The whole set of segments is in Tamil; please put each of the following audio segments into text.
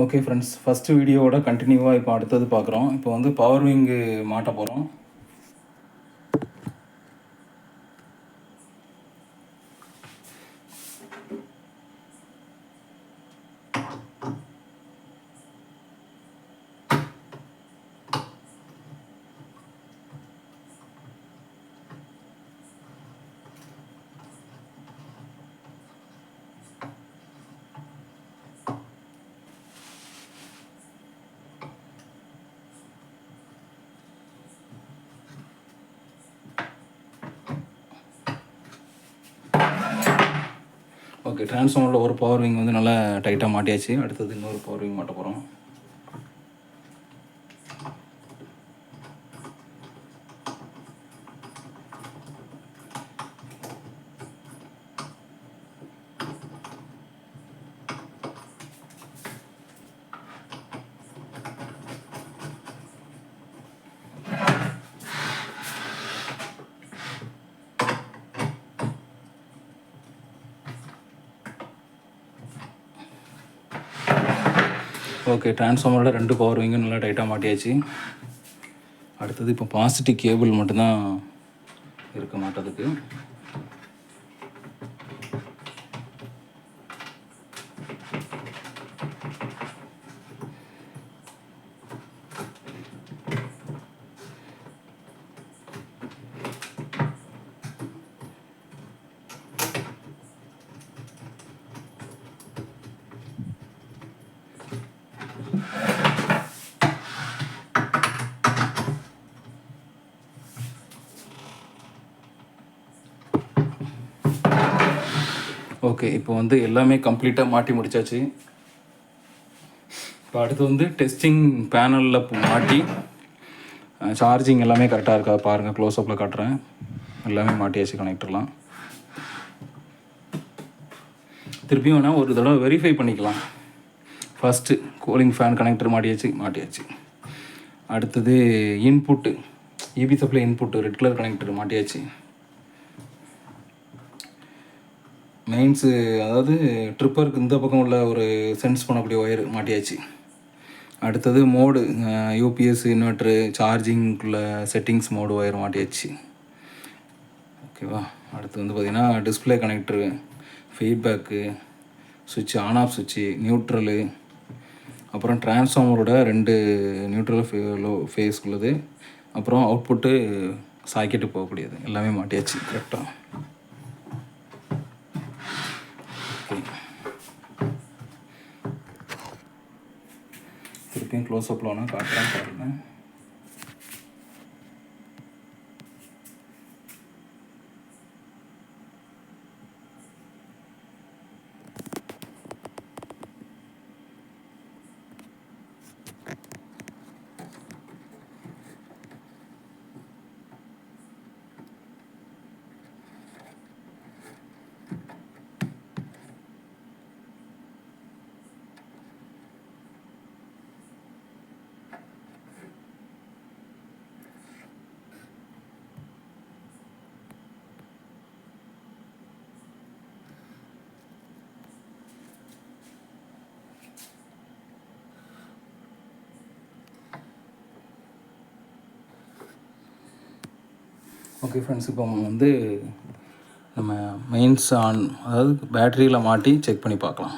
ஓகே ஃப்ரெண்ட்ஸ், ஃபஸ்ட்டு வீடியோவோட கண்டினியூவாக இப்போ அடுத்தது பார்க்குறோம். இப்போ வந்து பவர் விங்கு மாட்ட போகிறோம். ஓகே, டிரான்ஸ்ஃபார்மரில் ஒரு பவர் விங் வந்து நல்லா டைட்டாக மாட்டியாச்சு. அடுத்தது இன்னொரு பவர் விங் மாட்ட போகிறோம். ஓகே, டிரான்ஸ்ஃபார்மரோட 2 பவர் விங்கும் நல்லா டைட்டாக மாட்டியாச்சு. அடுத்தது இப்போ பாசிட்டிவ் கேபிள் மட்டும்தான் இருக்க மாட்டதுக்கு. ஓகே, இப்போ வந்து எல்லாமே கம்ப்ளீட்டாக மாட்டி முடித்தாச்சு. இப்போ அடுத்து வந்து டெஸ்டிங் பேனலில் மாட்டி சார்ஜிங் எல்லாமே கரெக்டாக இருக்கா பாருங்கள். க்ளோஸ்அப்பில் காட்டுறேன். எல்லாமே மாட்டியாச்சு கனெக்டர்லாம். திருப்பியும் வேணால் ஒரு தடவை வெரிஃபை பண்ணிக்கலாம். ஃபஸ்ட்டு கூலிங் ஃபேன் கனெக்டர் மாட்டியாச்சு. அடுத்தது input, EB supply input red colour connector மாட்டியாச்சு. மெயின்ஸு, அதாவது ட்ரிப்பருக்கு இந்த பக்கம் உள்ள ஒரு சென்ஸ் பண்ணக்கூடிய ஒயர் மாட்டியாச்சு. அடுத்தது mode, UPS inverter சார்ஜிங்குள்ள settings mode wire மாட்டியாச்சு. ஓகேவா. அடுத்து வந்து பார்த்திங்கன்னா டிஸ்பிளே கனெக்டரு, ஃபீட்பேக்கு சுவிட்சு, ஆன் ஆஃப் சுவிட்சு, நியூட்ரலு, அப்புறம் டிரான்ஸ்ஃபார்மரோட 2 நியூட்ரல் ஃபேஸ்க்குள்ளது, அப்புறம் அவுட்புட்டு சாக்கெட்டு போகக்கூடியது எல்லாமே மாட்டியாச்சு கரெக்டாக. திருப்பியும் க்ளோஸ்அப்பில் வேணால் காட்டுறேன் பாருங்கள். ஓகே ஃப்ரெண்ட்ஸ், இப்போ வந்து நம்ம மெயின்ஸ் ஆன், அதாவது பேட்டரியில் மாட்டி செக் பண்ணி பார்க்கலாம்.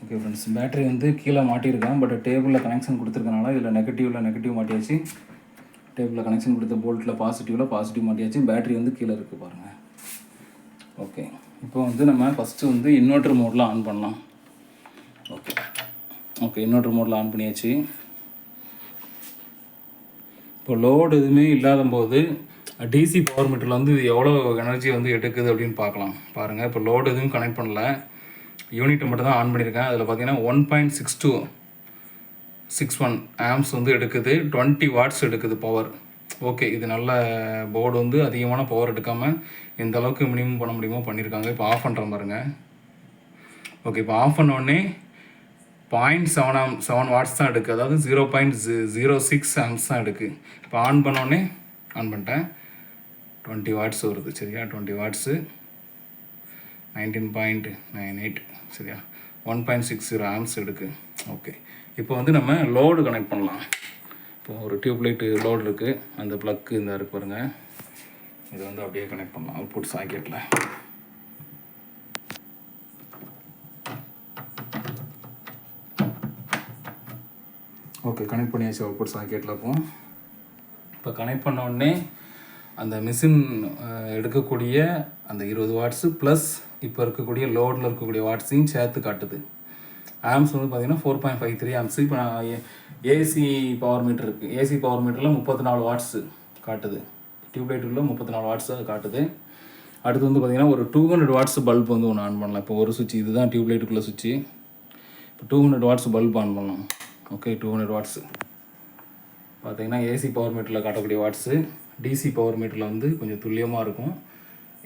ஓகே ஃப்ரெண்ட்ஸ், பேட்டரி வந்து கீழே மாட்டியிருக்கேன். பட் டேபிளில் கனெக்ஷன் கொடுத்துருக்கனால இதில் நெகட்டிவ் மாட்டியாச்சு. டேபிளில் கனெக்ஷன் கொடுத்த போல்ட்டில் பாசிட்டிவ் மாட்டியாச்சு. பேட்டரி வந்து கீழே இருக்குது பாருங்கள். ஓகே, இப்போ வந்து நம்ம ஃபஸ்ட்டு வந்து இன்வெர்ட்டர் மோடில் ஆன் பண்ணலாம். ஓகே இன்வெர்ட்டர் மோடில் ஆன் பண்ணியாச்சு. இப்போ லோடு எதுவுமே இல்லாத போது டிசி பவர் மீட்டரில் வந்து இது எவ்வளோ எனர்ஜி வந்து எடுக்குது அப்படின்னு பார்க்கலாம். பாருங்கள், இப்போ லோடு எதுவும் கனெக்ட் பண்ணல, யூனிட்டை மட்டும் தான் ஆன் பண்ணியிருக்கேன். அதில் பார்த்தீங்கன்னா 1.6261 ஆம்ஸ் வந்து எடுக்குது. 20 வாட்ஸ் எடுக்குது பவர். ஓகே, இது நல்ல போர்டு வந்து அதிகமான பவர் எடுக்காமல் எந்த அளவுக்கு மினிமம் பண்ண முடியுமோ பண்ணியிருக்காங்க. இப்போ ஆஃப் பண்ணுற பாருங்க. ஓகே, இப்போ ஆஃப் பண்ணோடனே 0.7 வாட்ஸ் தான் எடுக்குது, அதாவது 0.06 ஆம்ஸ் தான் எடுக்குது. இப்போ ஆன் பண்ணோடனே ஆன் பண்ணிட்டேன், 20 வாட்ஸ் வருது. சரியா, 20 வாட்ஸு 19.98. சரியா, 1.60 ஆம்ஸ் எடுக்கு. ஓகே, இப்போ வந்து நம்ம லோடு கனெக்ட் பண்ணலாம். இப்போ ஒரு டியூப்லைட்டு லோடு இருக்குது, அந்த ப்ளக்கு இந்த இருக்கு பாருங்கள், இதை வந்து அப்படியே கனெக்ட் பண்ணலாம் அவுட்புட் சாக்கெட்டில். ஓகே, கனெக்ட் பண்ணியாச்சு அவுட்புட் சாக்கெட்டில். இப்போ கனெக்ட் பண்ண உடனே அந்த மிஷின் எடுக்கக்கூடிய அந்த 20 வாட்ஸு ப்ளஸ் இப்போ இருக்கக்கூடிய லோடில் இருக்கக்கூடிய வாட்ஸையும் சேர்த்து காட்டுது. ஆம்ஸ் வந்து பார்த்திங்கன்னா 4.53 ஆம்ஸ். இப்போ நான் ஏசி பவர் மீட்டர் இருக்குது, ஏசி பவர் மீட்டரில் 34 வாட்ஸு காட்டுது. டியூப்லைட்டுள்ள 34 வாட்ஸு அது காட்டுது. அடுத்து வந்து பார்த்திங்கன்னா ஒரு 200 வாட்ஸ் பல்ப் வந்து ஒன்று ஆன் பண்ணலாம். இப்போ ஒரு சுவிட்ச் இதுதான் டியூப்லைட்டுக்குள்ளே சுவிட்சு. இப்போ 200 வாட்ஸ் பல்ப் ஆன் பண்ணலாம். ஓகே, 200 வாட்ஸு பார்த்திங்கன்னா ஏசி பவர் மீட்டரில் காட்டக்கூடிய வாட்ஸு. டிசி பவர் மீட்டரில் வந்து கொஞ்சம் துல்லியமாக இருக்கும்.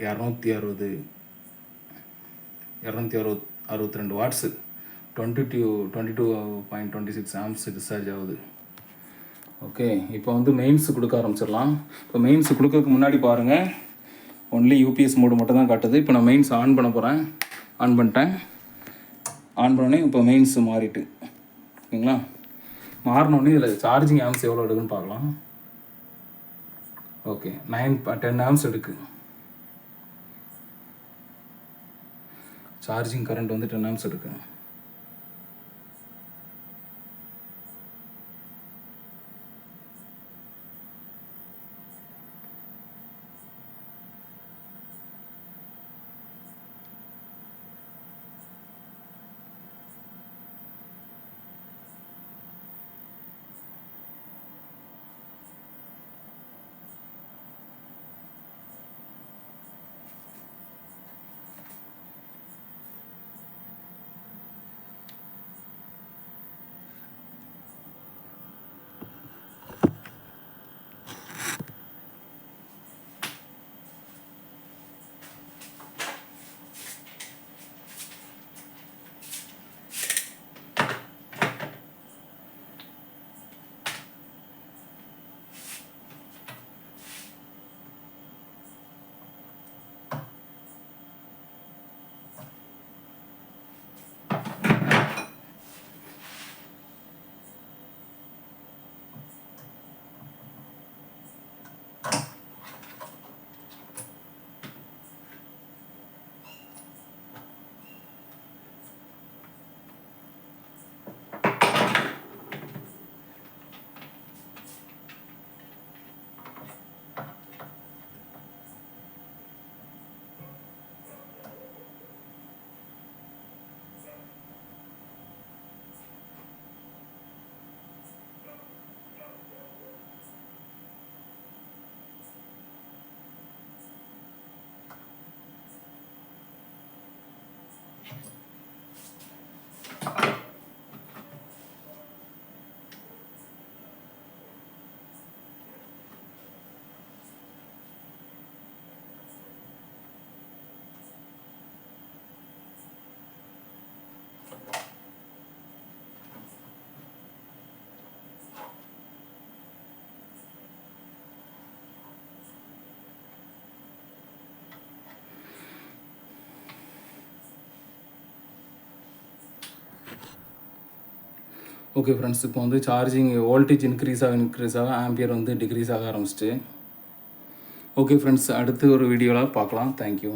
262 வாட்ஸு, 22.26 ஆம்ஸ் டிஸ்சார்ஜ் ஆகுது. ஓகே, இப்போ வந்து மெயின்ஸ் கொடுக்க ஆரம்பிச்சிடலாம். இப்போ மெயின்ஸ் கொடுக்கறதுக்கு முன்னாடி பாருங்கள், ஒன்லி யூபிஎஸ் மோடு மட்டும் தான் காட்டுது. இப்போ நான் மெயின்ஸ் ஆன் பண்ண போகிறேன். ஆன் பண்ணிட்டேன். ஆன் பண்ணோடனே இப்போ மெயின்ஸ் மாறிட்டு, ஓகேங்களா? மாறினோடனே இதில் சார்ஜிங் ஆம்ஸ் எவ்வளோ எடுக்குன்னு பார்க்கலாம். ஓகே, 10 ஆம்ஸ் எடுக்கு. சார்ஜிங் கரண்ட் வந்து 10 ஆம்ஸ் எடுக்கு. ஓகே ஃப்ரெண்ட்ஸ், இப்போ வந்து சார்ஜிங் வோல்டேஜ் இன்க்ரீஸ் ஆக ஆம்பியர் வந்து டிக்ரீஸ் ஆக ஆரம்பிச்சிட்டு. ஓகே ஃப்ரெண்ட்ஸ், அடுத்து ஒரு வீடியோவில் பார்க்கலாம். தேங்க்யூ.